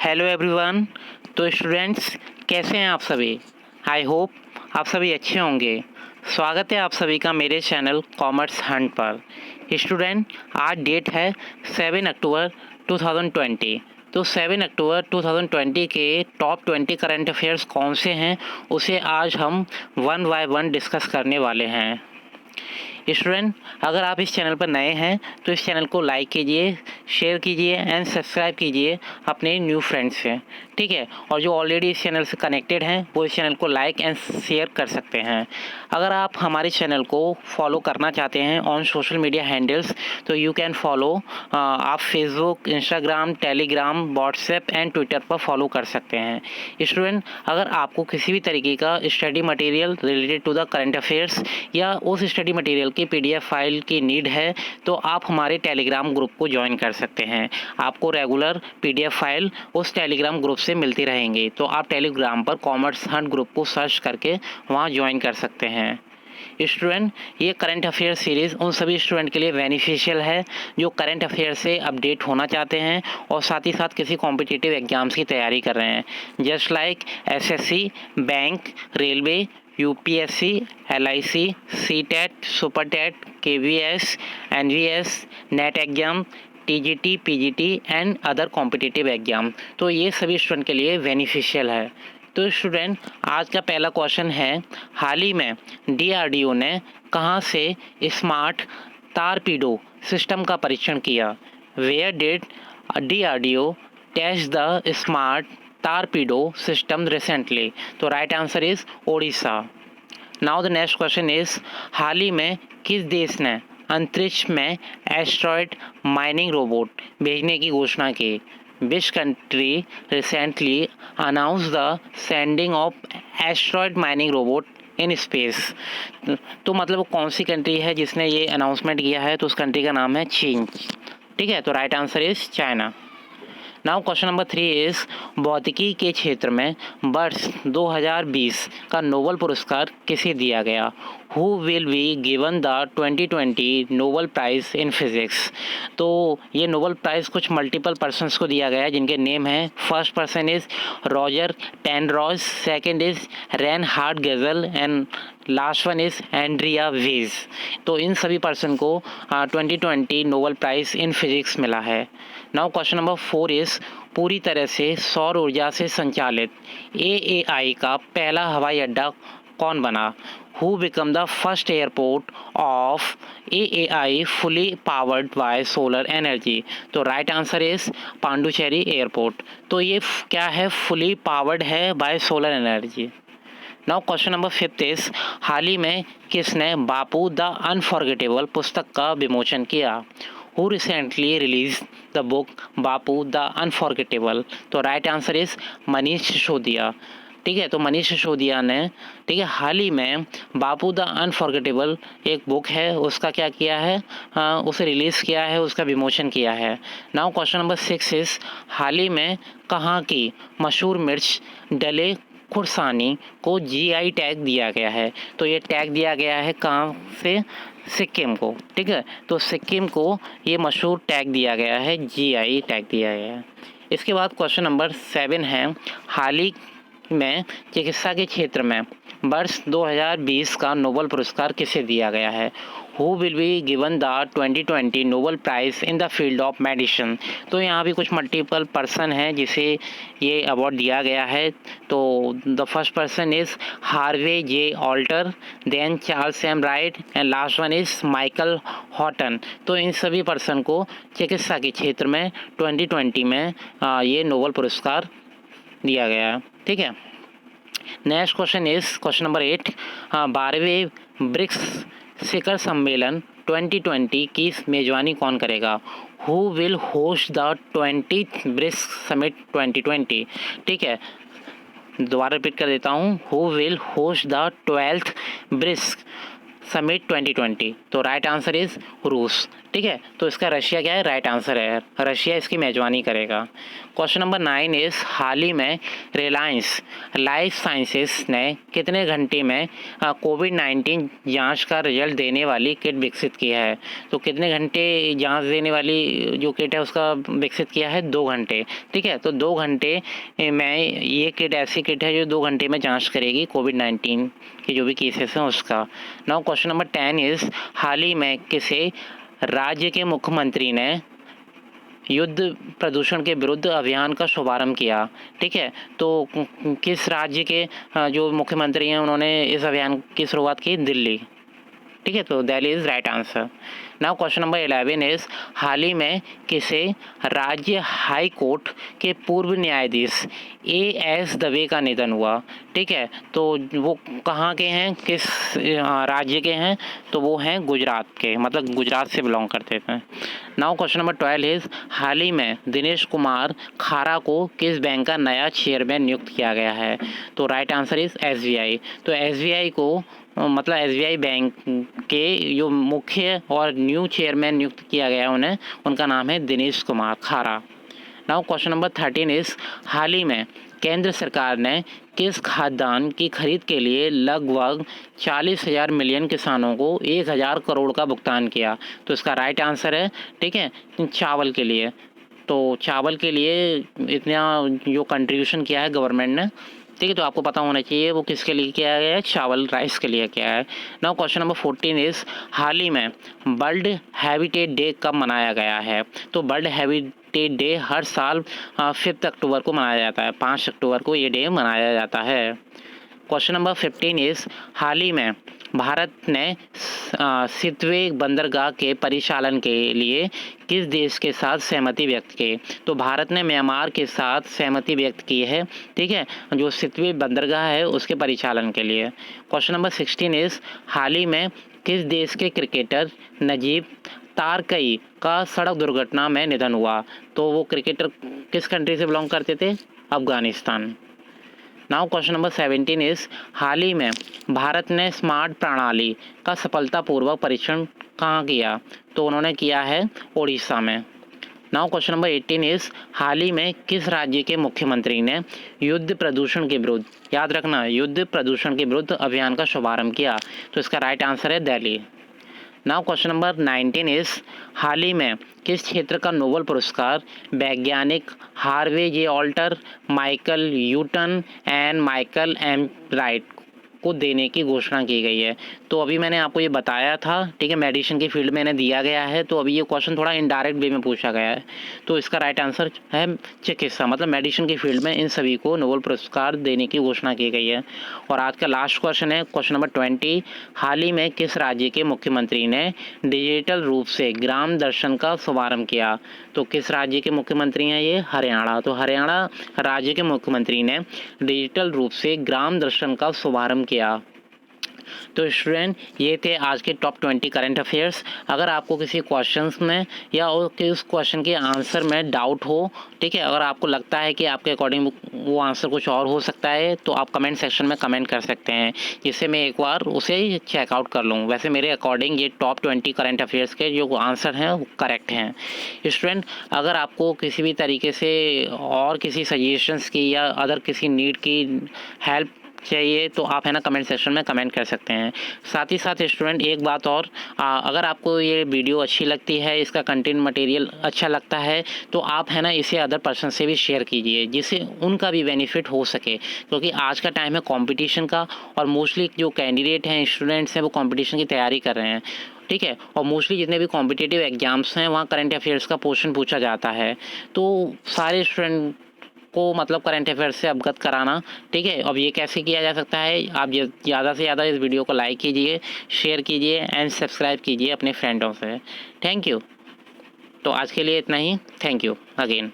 Hello everyone. तो students, कैसे हैं आप सभी? आई होप आप सभी अच्छे होंगे। स्वागत है आप सभी का मेरे चैनल कॉमर्स हंट पर। स्टूडेंट, आज डेट है 7 अक्टूबर 2020। तो 7 अक्टूबर 2020 के टॉप 20 करंट अफेयर्स कौन से हैं, उसे आज हम वन बाय वन डिस्कस करने वाले हैं। स्टूडेंट, अगर आप इस चैनल पर नए हैं तो इस चैनल को लाइक कीजिए, शेयर कीजिए एंड सब्सक्राइब कीजिए अपने न्यू फ्रेंड्स से, ठीक है। और जो ऑलरेडी इस चैनल से कनेक्टेड हैं वो इस चैनल को लाइक एंड शेयर कर सकते हैं। अगर आप हमारे चैनल को फॉलो करना चाहते हैं ऑन सोशल मीडिया हैंडल्स, तो यू कैन फॉलो। आप Facebook, Instagram, Telegram, WhatsApp and Twitter पर फॉलो कर सकते हैं। स्टूडेंट, अगर आपको किसी भी तरीके का study material related to the current affairs या उस स्टडी मटेरियल की PDF फाइल की नीड है, तो आप हमारे टेलीग्राम ग्रुप को ज्वाइन कर सकते हैं। आपको रेगुलर PDF फाइल उस टेलीग्राम ग्रुप से मिलती रहेंगी, तो आप टेलीग्राम पर कॉमर्स हंट ग्रुप को सर्च करके वहां ज्वाइन कर सकते हैं। स्टूडेंट, ये करंट अफेयर सीरीज़ उन सभी स्टूडेंट के लिए बेनिफिशियल है जो करंट अफेयर से अपडेट होना चाहते हैं और साथ ही साथ किसी कॉम्पिटिटिव एग्जाम्स की तैयारी कर रहे हैं, just like SSC, bank, railway, UPSC, LIC, CTET, super TET, KVS, NVS, NET exam, TGT, PGT and other competitive exam. तो ये सभी स्टूडेंट के लिए बेनिफिशियल है। तो स्टूडेंट, आज का पहला क्वेश्चन है, हाल ही में DRDO ने कहाँ से स्मार्ट टारपीडो सिस्टम का परीक्षण किया? Where did DRDO test the smart torpedo system recently? तो right answer is Odisha. Now the next question is, हाल ही में किस देश ने अंतरिक्ष में एस्ट्रॉयड माइनिंग रोबोट भेजने की घोषणा की? Which country recently announced the sending of asteroid mining robot in space? तो मतलब कौन सी कंट्री है जिसने ये अनाउंसमेंट किया है? तो उस कंट्री का नाम है चीन, ठीक है। तो right answer is China. Now question number 3 is, भौतिकी के क्षेत्र में वर्ष 2020 का नोबेल पुरस्कार किसे दिया गया? Who will be given the 2020 Nobel prize in physics? तो ये नोबेल प्राइज़ कुछ मल्टीपल पर्सनस को दिया गया है जिनके नेम हैं, first person is Roger Penrose, second is Reinhard Genzel and last one is Andrea Ghez. तो इन सभी पर्सन को 2020 नोबेल प्राइज़ इन फिजिक्स मिला है। नाउ क्वेश्चन नंबर 4 इज, पूरी तरह से सौर ऊर्जा से संचालित AAI का पहला हवाई अड्डा कौन बना? Who become the first airport of AAI fully powered by solar energy? तो right answer is Puducherry airport. तो ये क्या है? फुली पावर्ड है by solar energy. Now question number 5 is, हाल ही में किसने बापू द अनफॉरगेटेबल पुस्तक का विमोचन किया? Who recently released the book Bapu the unforgettable? तो right answer is Manish Sisodia, ठीक है। तो मनीष सिसोदिया ने, ठीक है, हाल ही में बापू द अनफॉरगेटेबल एक बुक है उसका क्या किया है, उसे रिलीज़ किया है, उसका विमोचन किया है। नाउ क्वेश्चन नंबर 6 इज, हाल ही में कहाँ की मशहूर मिर्च डले खुरसानी को GI टैग दिया गया है? तो ये टैग दिया गया है कहाँ से? सिक्किम को, ठीक है। तो सिक्किम को ये मशहूर टैग दिया गया है, GI टैग दिया गया है। इसके बाद क्वेश्चन नंबर 7 है, हाल ही में चिकित्सा के क्षेत्र में वर्ष 2020 का नोबेल पुरस्कार किसे दिया गया है? Who will be given the 2020 Nobel prize in the field of medicine? तो यहाँ भी कुछ मल्टीपल पर्सन हैं जिसे ये अवार्ड दिया गया है। तो the first person is Harvey J Alter, then Charles M Wright and last one is Michael Houghton. तो इन सभी पर्सन को चिकित्सा के क्षेत्र में 2020 में ये नोबेल पुरस्कार दिया गया है, ठीक है। Next question is question number 8, 12वें ब्रिक्स शिखर सम्मेलन 2020 की मेजबानी कौन करेगा? Who will host the 20th BRICS summit 2020? ठीक है, दोबारा रिपीट कर देता हूँ, who will host the 12th BRICS summit 2020? तो राइट आंसर इज रूस, ठीक है, तो इसका रशिया क्या है, राइट आंसर है, रशिया इसकी मेजबानी करेगा। क्वेश्चन नंबर 9 इज हाल ही में रिलायंस लाइफ साइंसेस ने कितने घंटे में कोविड-19 जांच का रिजल्ट देने वाली किट विकसित की है? तो कितने घंटे जांच देने वाली जो किट है उसका विकसित किया है, 2 घंटे। ठीक है, तो 2 घंटे में ये किट ऐसी किट है जो 2 घंटे में जांच करेगी कोविड-19 के जो भी केसेस हैं उसका। नाउ क्वेश्चन नंबर 10 इज हाल ही में किसे राज्य के मुख्यमंत्री ने युद्ध प्रदूषण के विरुद्ध अभियान का शुभारंभ किया? ठीक है, तो किस राज्य के जो मुख्यमंत्री हैं उन्होंने इस अभियान की शुरुआत की? दिल्ली। ठीक है, तो Delhi is right answer. Now question number 11 is हाल ही में किसे राज्य हाई कोर्ट के पूर्व न्यायाधीश एएस दवे का निधन हुआ? ठीक है, तो वो कहाँ के हैं, किस राज्य के हैं? तो वो हैं गुजरात के, मतलब गुजरात से बिलोंग करते थे। नाउ क्वेश्चन नंबर 12 इज हाल ही में दिनेश कुमार खारा को किस बैंक का नया चेयरमैन नियुक्त किया गया है? तो राइट आंसर इज एसबीआई। तो एसबीआई को मतलब एसबीआई बैंक के जो मुख्य और न्यू चेयरमैन नियुक्त किया गया उन्हें, उनका नाम है दिनेश कुमार खारा। नाउ क्वेश्चन नंबर 13 इज हाल ही में केंद्र सरकार ने किस खाद्यान्न की खरीद के लिए लगभग 40,000 मिलियन किसानों को 1,000 करोड़ का भुगतान किया? तो इसका राइट आंसर है, ठीक है, चावल के लिए। तो चावल के लिए इतना जो कंट्रीब्यूशन किया है गवर्नमेंट ने, ठीक है, तो आपको पता होना चाहिए वो किसके लिए किया गया है, चावल राइस के लिए किया है। नाउ क्वेश्चन नंबर 14 इज हाल ही में वर्ल्ड हैबिटेट डे कब मनाया गया है? तो वर्ल्ड हैबिटेट डे हर साल 5 अक्टूबर को मनाया जाता है, 5 अक्टूबर को ये डे मनाया जाता है। क्वेश्चन नंबर 15 इज हाल ही में भारत ने सितवे बंदरगाह के परिचालन के लिए किस देश के साथ सहमति व्यक्त की? तो भारत ने म्यांमार के साथ सहमति व्यक्त की है, ठीक है, जो सितवे बंदरगाह है उसके परिचालन के लिए। क्वेश्चन नंबर 16 इज हाल ही में किस देश के क्रिकेटर नजीब तारकई का सड़क दुर्घटना में निधन हुआ? तो वो क्रिकेटर किस कंट्री से बिलोंग करते थे? Afghanistan. Now question number 17 is हाल ही में भारत ने स्मार्ट प्रणाली का सफलतापूर्वक परीक्षण कहाँ किया? तो उन्होंने किया है ओडिशा में। नाउ क्वेश्चन नंबर 18 इज हाल ही में किस राज्य के मुख्यमंत्री ने युद्ध प्रदूषण के विरुद्ध, याद रखना, युद्ध प्रदूषण के विरुद्ध अभियान का शुभारंभ किया? तो इसका राइट आंसर है Delhi. Now question number 19 is हाल ही में किस क्षेत्र का नोबेल पुरस्कार वैज्ञानिक Harvey J Alter, Michael Newton and Michael M Wright को देने की घोषणा की गई है? तो अभी मैंने आपको ये बताया था, ठीक है, मेडिसिन की फील्ड में इन्हें दिया गया है, तो अभी ये क्वेश्चन थोड़ा इनडायरेक्ट वे में पूछा गया है, तो इसका राइट आंसर है चिकित्सा, मतलब मेडिसिन की फील्ड में इन सभी को नोबेल पुरस्कार देने की घोषणा की गई है। और आज का लास्ट क्वेश्चन है क्वेश्चन नंबर 20 हाल ही में किस राज्य के मुख्यमंत्री ने डिजिटल रूप से ग्राम दर्शन का शुभारंभ किया? तो किस राज्य के मुख्यमंत्री हैं ये? हरियाणा। तो हरियाणा राज्य के मुख्यमंत्री ने डिजिटल रूप से ग्राम दर्शन का शुभारंभ किया। तो स्टूडेंट, ये थे आज के टॉप 20 करंट अफेयर्स। अगर आपको किसी क्वेश्चंस में या उस क्वेश्चन के आंसर में डाउट हो, ठीक है, अगर आपको लगता है कि आपके अकॉर्डिंग वो आंसर कुछ और हो सकता है, तो आप कमेंट सेक्शन में कमेंट कर सकते हैं, जिससे मैं एक बार उसे चेकआउट कर लूँ। वैसे मेरे अकॉर्डिंग ये टॉप 20 करंट अफेयर्स के जो आंसर हैं वो करेक्ट हैं। स्टूडेंट, अगर आपको किसी भी तरीके से और किसी सजेशंस की या अदर किसी नीड की हेल्प चाहिए तो आप है ना कमेंट सेक्शन में कमेंट कर सकते हैं। साथ ही साथ स्टूडेंट, एक बात और, अगर आपको ये वीडियो अच्छी लगती है, इसका कंटेंट मटेरियल अच्छा लगता है, तो आप है ना इसे अदर पर्सन से भी शेयर कीजिए, जिससे उनका भी बेनिफिट हो सके, क्योंकि आज का टाइम है कंपटीशन का, और मोस्टली जो कैंडिडेट हैं, स्टूडेंट्स हैं, वो कंपटीशन की तैयारी कर रहे हैं, ठीक है, और मोस्टली जितने भी कॉम्पिटिटिव एग्जाम्स हैं वहाँ करंट अफेयर्स का पोर्शन पूछा जाता है। तो सारे स्टूडेंट को मतलब करंट अफेयर्स से अवगत कराना, ठीक है। अब ये कैसे किया जा सकता है, आप ज़्यादा से ज़्यादा इस वीडियो को लाइक कीजिए, शेयर कीजिए एंड सब्सक्राइब कीजिए अपने फ्रेंडों से। Thank you. तो आज के लिए इतना ही। Thank you again.